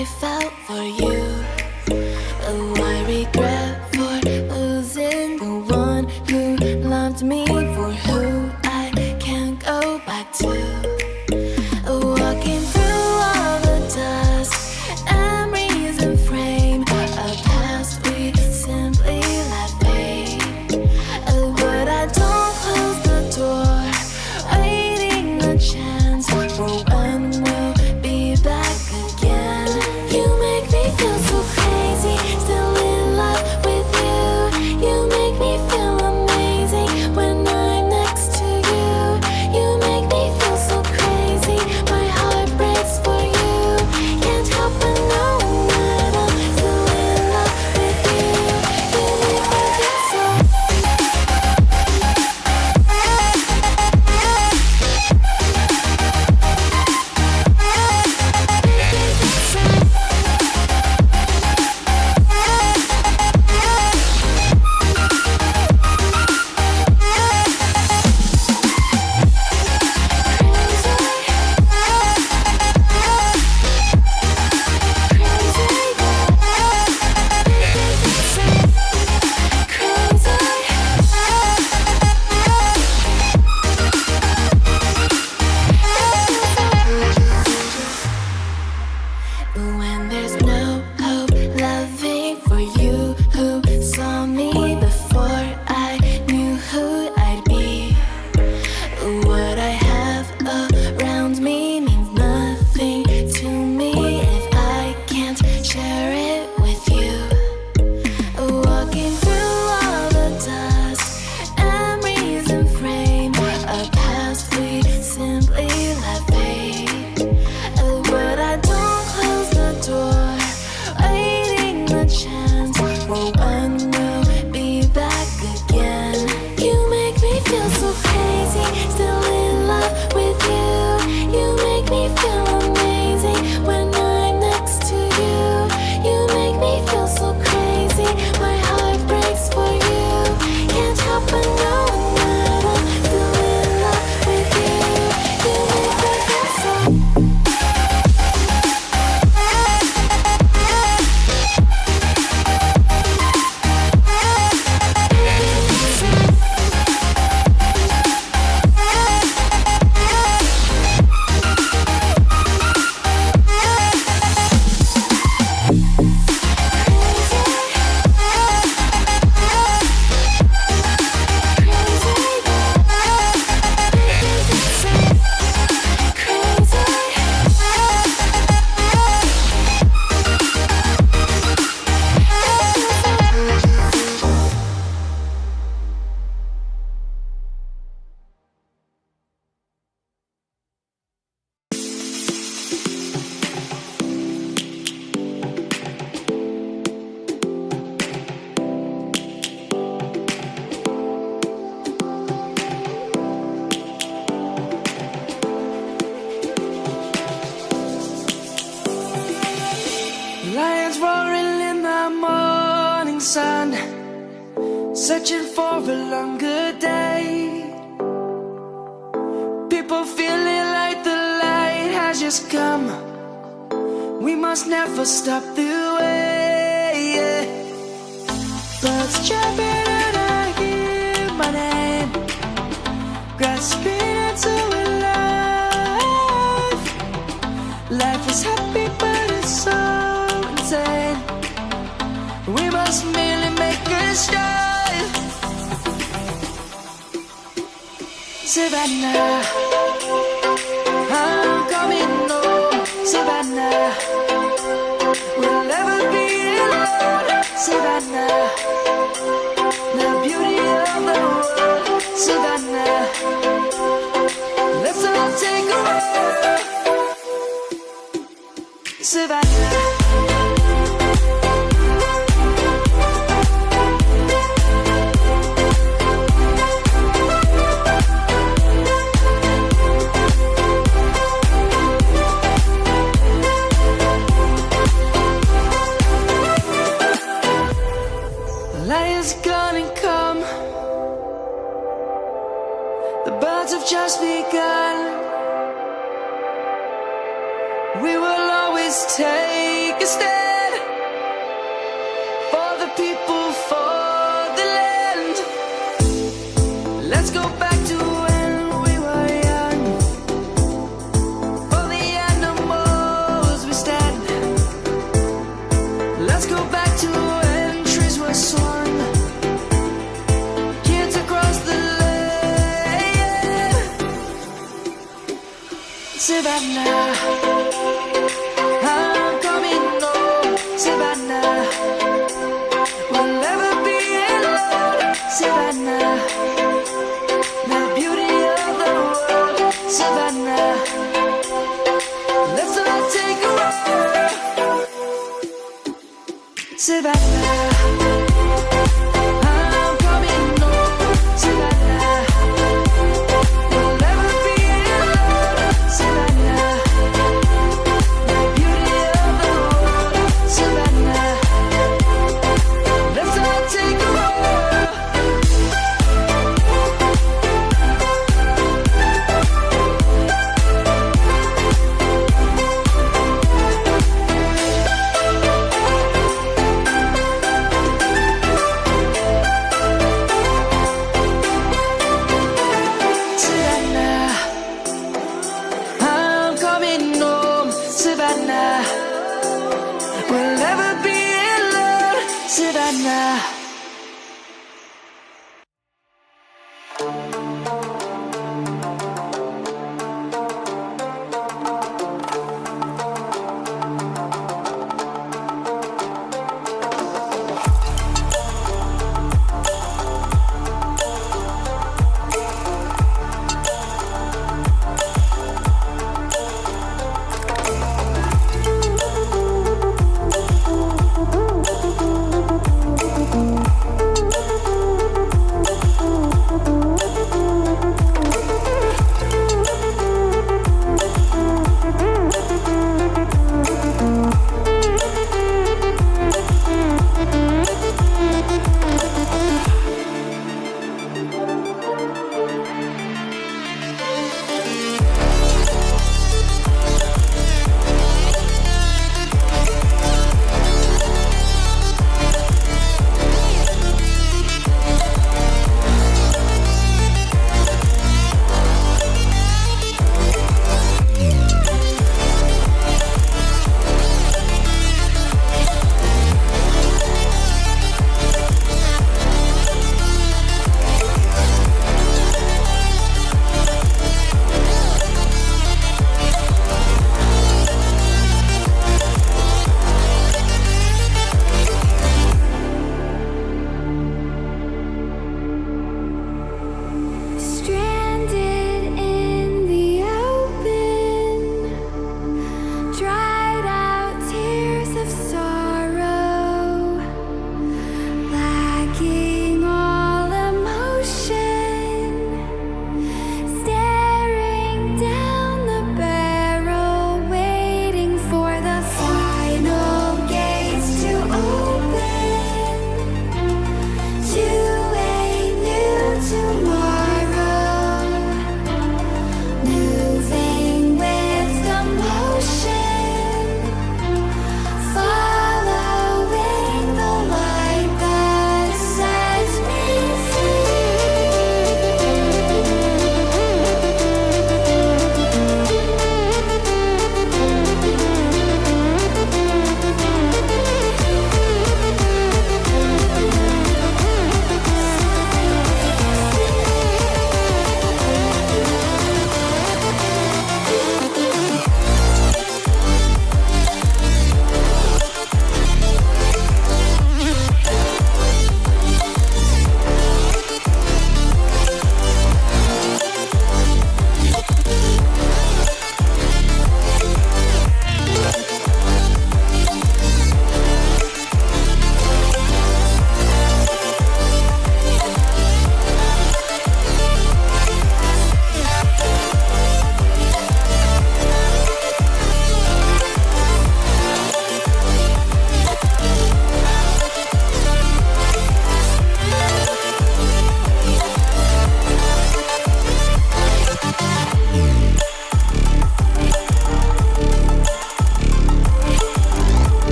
I felt for you. Oh, I regret for losing the one who loved me, for who I can't go back to. Walking through all the dust, memories and frame, a past we simply let fade. Oh, but I don't close the door, waiting a chance for when we'll be back again. You make me feel so crazy, still in love with you. You make me feel amazing when I'm next to you. You make me feel so crazy, my heart breaks for you. Can't help but know that I'm still in love with you. You make me feel so. When there's no hope loving for you, who saw me before I knew who I'd be. What I have around me means nothing to me if I can't share it with you. Walking through all the dust, memories and frame, a past we simply let fade. But I don't close the door, waiting a chance for when we'll be back again. You make me feel so crazy, still in love with you. You make me feel amazing when I'm next to you. You make me feel so crazy, my heart breaks for you. Can't help but know that I'm still in love with you. You make me feel so. Lions roaring in the morning sun, searching for a longer day. People feeling like the light has just come. We must never stop the way. Birds jumping and I hear my name, grasping into a life. Life is happy but it's so insane. We must merely make a start. Savannah, I'm coming home. Savannah, we'll never be alone. Savannah, the beauty of the world. Savannah, let's all take a walk. Savannah. Lion's gonna come. The birds have just begun. We will always take take a stand for the people, for the land. Let's go back to when we were young. For the animals we stand. Let's go back to when trees were swung. Kids across the land. Savannah, I'm coming home. Savannah, we'll never be alone. Savannah, the beauty of the world. Savannah, let's all take a walk. Savannah, I'm coming home. Savannah, we'll never be alone. Savannah, the beauty of the world. Savannah, let's all take a walk.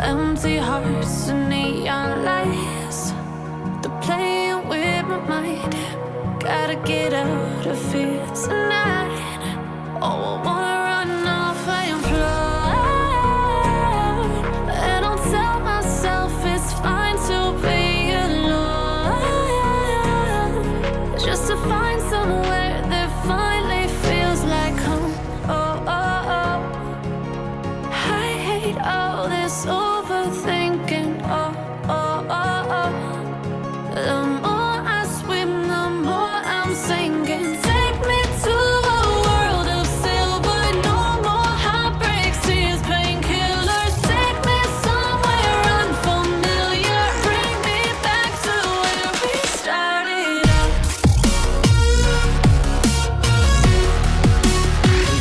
Empty hearts and neon lights, they're playing with my mind. Gotta get out of here tonight. Oh, I wanna run off and fly. And I'll tell myself it's fine to be alone, just to find somewhere that finally feels like home. Oh, oh, oh. I hate all this overthinking. Oh, oh, oh, oh. The more I swim, the more I'm sinking. Take me to a world of silver. No more heartbreaks, tears, painkillers. Take me somewhere unfamiliar. Bring me back to where we started out.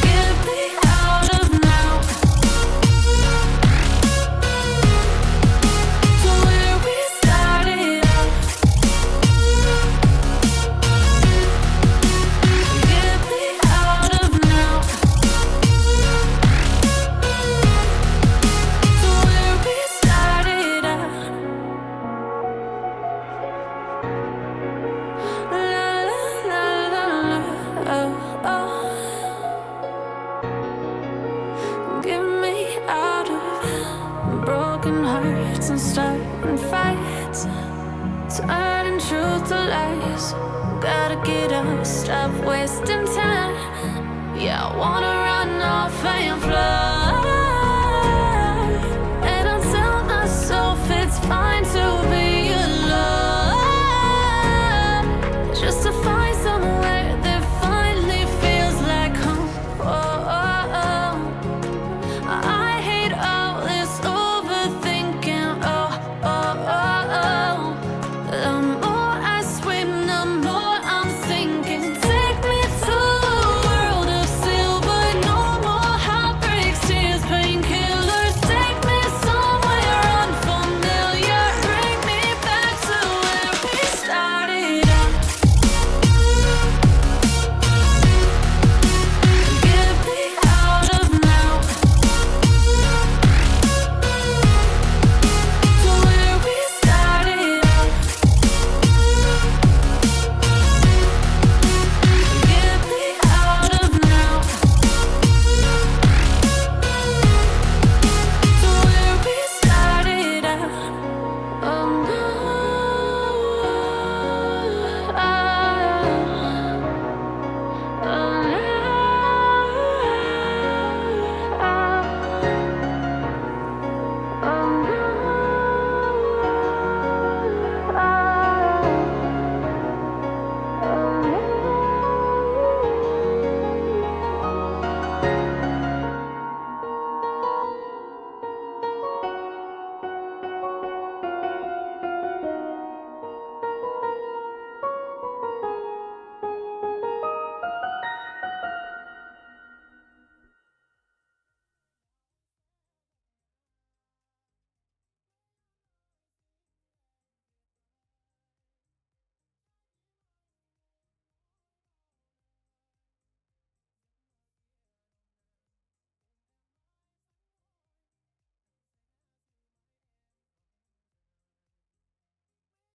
Get me out of now, to where we started out. Get me out of now, to where we started out. La la la la la, oh, oh. Get me out of broken hearts and starting fights, turning truth to lies. Gotta get up, stop wasting time. Yeah, I wanna run off and fly.